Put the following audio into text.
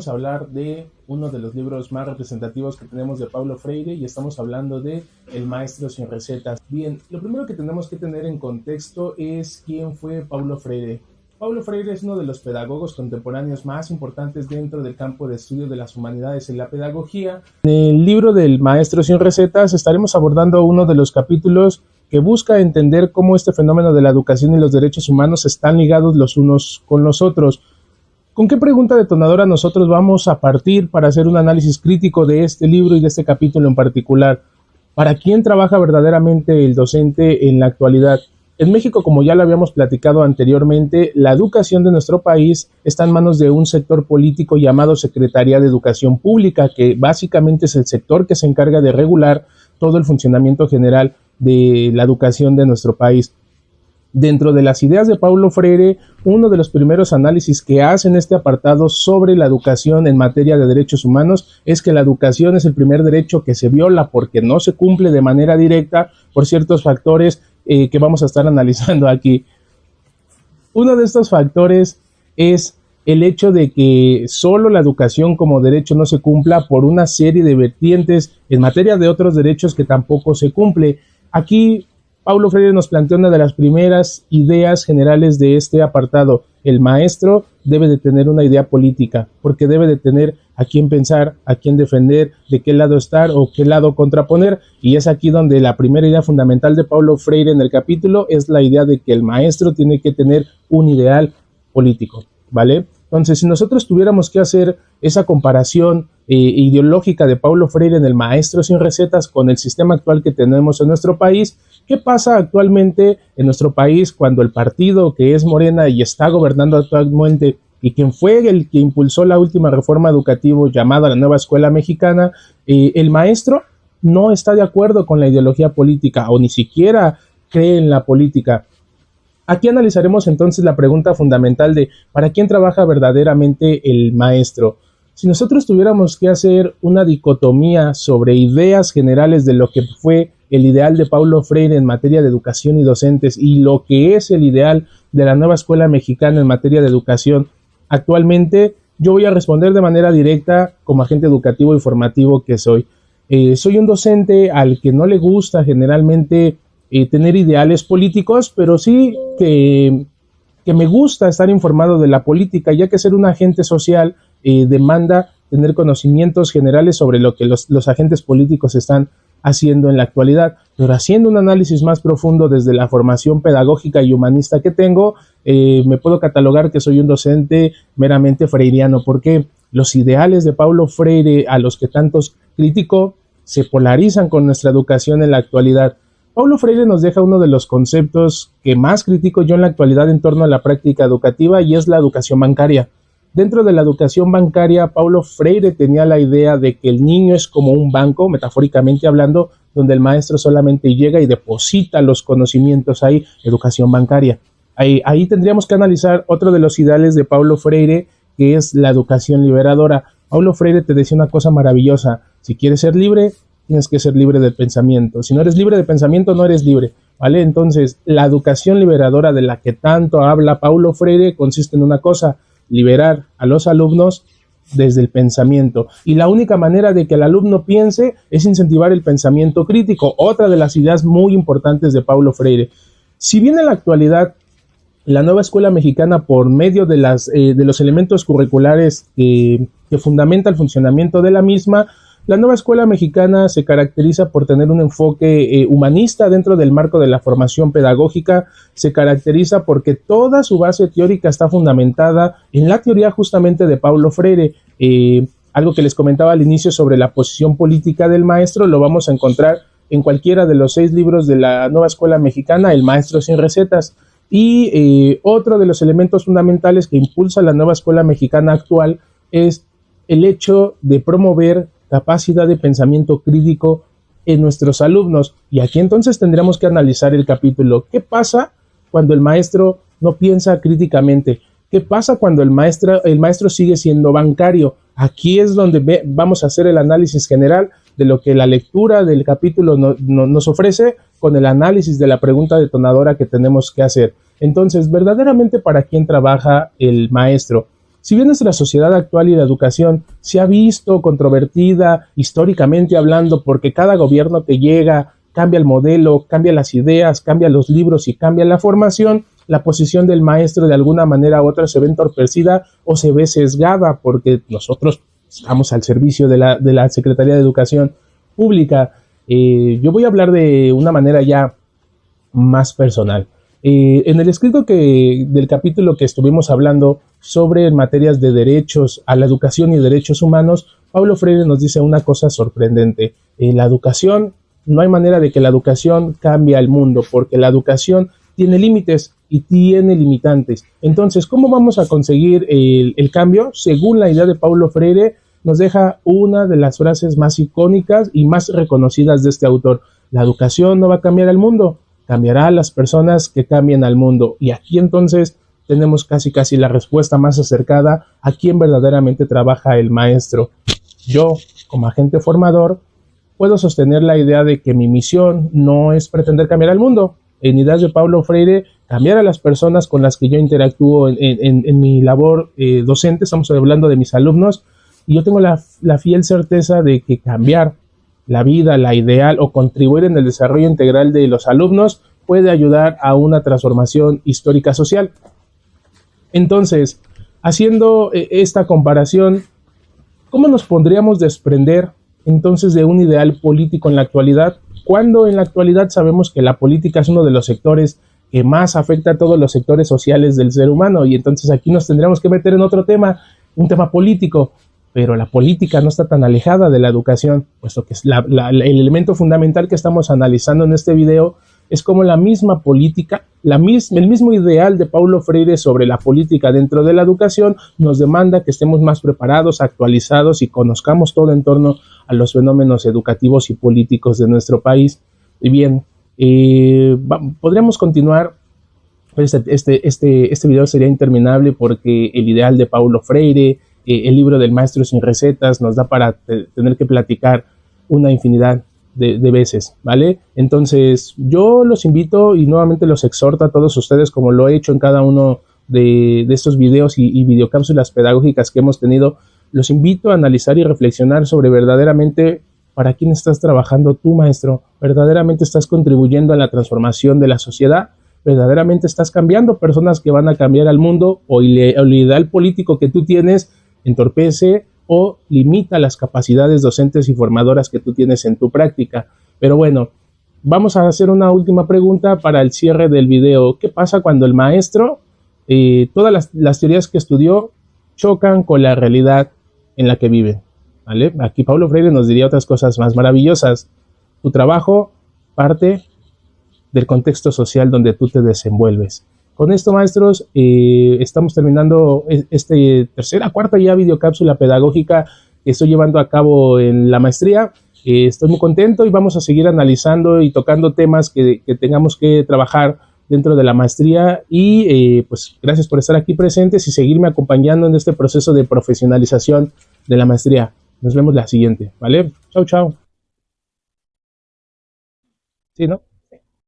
vamos a hablar de uno de los libros más representativos que tenemos de Paulo Freire y estamos hablando de El maestro sin recetas. Bien, lo primero que tenemos que tener en contexto es quién fue Paulo Freire. Paulo Freire es uno de los pedagogos contemporáneos más importantes dentro del campo de estudio de las humanidades y la pedagogía. En el libro del maestro sin recetas estaremos abordando uno de los capítulos que busca entender cómo este fenómeno de la educación y los derechos humanos están ligados los unos con los otros. ¿Con qué pregunta detonadora nosotros vamos a partir para hacer un análisis crítico de este libro y de este capítulo en particular? ¿Para quién trabaja verdaderamente el docente en la actualidad? En México, como ya lo habíamos platicado anteriormente, la educación de nuestro país está en manos de un sector político llamado Secretaría de Educación Pública, que básicamente es el sector que se encarga de regular todo el funcionamiento general de la educación de nuestro país. Dentro de las ideas de Paulo Freire, uno de los primeros análisis que hace en este apartado sobre la educación en materia de derechos humanos es que la educación es el primer derecho que se viola porque no se cumple de manera directa por ciertos factores que vamos a estar analizando aquí. Uno de estos factores es el hecho de que solo la educación como derecho no se cumpla por una serie de vertientes en materia de otros derechos que tampoco se cumple. Aquí Paulo Freire nos plantea una de las primeras ideas generales de este apartado. El maestro debe de tener una idea política, porque debe de tener a quién pensar, a quién defender, de qué lado estar o qué lado contraponer. Y es aquí donde la primera idea fundamental de Paulo Freire en el capítulo es la idea de que el maestro tiene que tener un ideal político, ¿vale? Entonces, si nosotros tuviéramos que hacer esa comparación ideológica de Paulo Freire en el maestro sin recetas con el sistema actual que tenemos en nuestro país, ¿qué pasa actualmente en nuestro país cuando el partido que es Morena y está gobernando actualmente y quien fue el que impulsó la última reforma educativa llamada la Nueva Escuela Mexicana, el maestro no está de acuerdo con la ideología política o ni siquiera cree en la política? Aquí analizaremos entonces la pregunta fundamental de ¿para quién trabaja verdaderamente el maestro? Si nosotros tuviéramos que hacer una dicotomía sobre ideas generales de lo que fue el ideal de Paulo Freire en materia de educación y docentes y lo que es el ideal de la Nueva Escuela Mexicana en materia de educación, actualmente yo voy a responder de manera directa como agente educativo y formativo que soy. Soy un docente al que no le gusta generalmente tener ideales políticos, pero sí que me gusta estar informado de la política, ya que ser un agente social demanda tener conocimientos generales sobre lo que los agentes políticos están haciendo en la actualidad, pero haciendo un análisis más profundo desde la formación pedagógica y humanista que tengo, me puedo catalogar que soy un docente meramente freiriano, porque los ideales de Paulo Freire, a los que tantos critico, se polarizan con nuestra educación en la actualidad. Paulo Freire nos deja uno de los conceptos que más critico yo en la actualidad en torno a la práctica educativa y es la educación bancaria. Dentro de la educación bancaria, Paulo Freire tenía la idea de que el niño es como un banco, metafóricamente hablando, donde el maestro solamente llega y deposita los conocimientos ahí, educación bancaria. Ahí tendríamos que analizar otro de los ideales de Paulo Freire, que es la educación liberadora. Paulo Freire te decía una cosa maravillosa: si quieres ser libre, tienes que ser libre de pensamiento. Si no eres libre de pensamiento, no eres libre, ¿vale? Entonces, la educación liberadora de la que tanto habla Paulo Freire consiste en una cosa: liberar a los alumnos desde el pensamiento. Y la única manera de que el alumno piense es incentivar el pensamiento crítico, otra de las ideas muy importantes de Paulo Freire. Si bien en la actualidad la Nueva Escuela Mexicana, por medio de los elementos curriculares que fundamenta el funcionamiento de la misma, la Nueva Escuela Mexicana se caracteriza por tener un enfoque humanista dentro del marco de la formación pedagógica, se caracteriza porque toda su base teórica está fundamentada en la teoría justamente de Paulo Freire. Algo que les comentaba al inicio sobre la posición política del maestro lo vamos a encontrar en cualquiera de los 6 libros de la Nueva Escuela Mexicana, El maestro sin recetas. Y otro de los elementos fundamentales que impulsa la Nueva Escuela Mexicana actual es el hecho de promover capacidad de pensamiento crítico en nuestros alumnos. Y aquí entonces tendremos que analizar el capítulo. ¿Qué pasa cuando el maestro no piensa críticamente? ¿Qué pasa cuando el maestro sigue siendo bancario? Aquí es donde vamos a hacer el análisis general de lo que la lectura del capítulo nos ofrece con el análisis de la pregunta detonadora que tenemos que hacer. Entonces, verdaderamente, ¿para quién trabaja el maestro? Si bien nuestra sociedad actual y la educación se ha visto controvertida históricamente hablando porque cada gobierno que llega cambia el modelo, cambia las ideas, cambia los libros y cambia la formación, la posición del maestro de alguna manera u otra se ve entorpecida o se ve sesgada porque nosotros estamos al servicio de la Secretaría de Educación Pública. Yo voy a hablar de una manera ya más personal. En el escrito del capítulo que estuvimos hablando sobre materias de derechos a la educación y derechos humanos, Paulo Freire nos dice una cosa sorprendente. La educación, no hay manera de que la educación cambie al mundo, porque la educación tiene límites y tiene limitantes. Entonces, ¿cómo vamos a conseguir el cambio? Según la idea de Paulo Freire, nos deja una de las frases más icónicas y más reconocidas de este autor. La educación no va a cambiar al mundo, cambiará a las personas que cambien al mundo. Y aquí entonces tenemos casi la respuesta más acercada a quién verdaderamente trabaja el maestro. Yo, como agente formador, puedo sostener la idea de que mi misión no es pretender cambiar al mundo. En ideas de Paulo Freire, cambiar a las personas con las que yo interactúo en mi labor docente, estamos hablando de mis alumnos, y yo tengo la fiel certeza de que cambiar la vida, la ideal o contribuir en el desarrollo integral de los alumnos puede ayudar a una transformación histórica social. Entonces, haciendo esta comparación, ¿cómo nos podríamos desprender entonces de un ideal político en la actualidad? Cuando en la actualidad sabemos que la política es uno de los sectores que más afecta a todos los sectores sociales del ser humano, y entonces aquí nos tendríamos que meter en otro tema, un tema político. Pero la política no está tan alejada de la educación, puesto que es el elemento fundamental que estamos analizando en este video es como la misma política, el mismo ideal de Paulo Freire sobre la política dentro de la educación nos demanda que estemos más preparados, actualizados y conozcamos todo en torno a los fenómenos educativos y políticos de nuestro país. Y bien, podríamos continuar. Este video sería interminable porque el ideal de Paulo Freire, el libro del maestro sin recetas nos da para tener que platicar una infinidad de veces, ¿vale? Entonces yo los invito y nuevamente los exhorto a todos ustedes, como lo he hecho en cada uno de estos videos y videocápsulas pedagógicas que hemos tenido, los invito a analizar y reflexionar sobre verdaderamente para quién estás trabajando tú, maestro. ¿Verdaderamente estás contribuyendo a la transformación de la sociedad? ¿Verdaderamente estás cambiando personas que van a cambiar al mundo? ¿O el ideal político que tú tienes entorpece o limita las capacidades docentes y formadoras que tú tienes en tu práctica? Pero bueno, vamos a hacer una última pregunta para el cierre del video. ¿Qué pasa cuando el maestro, todas las teorías que estudió chocan con la realidad en la que vive? ¿Vale? Aquí Paulo Freire nos diría otras cosas más maravillosas. Tu trabajo parte del contexto social donde tú te desenvuelves. Con esto, maestros, estamos terminando cuarta ya videocápsula pedagógica que estoy llevando a cabo en la maestría. Estoy muy contento y vamos a seguir analizando y tocando temas que tengamos que trabajar dentro de la maestría y pues gracias por estar aquí presentes y seguirme acompañando en este proceso de profesionalización de la maestría. Nos vemos la siguiente, ¿vale? Chau, chau. Sí, ¿no?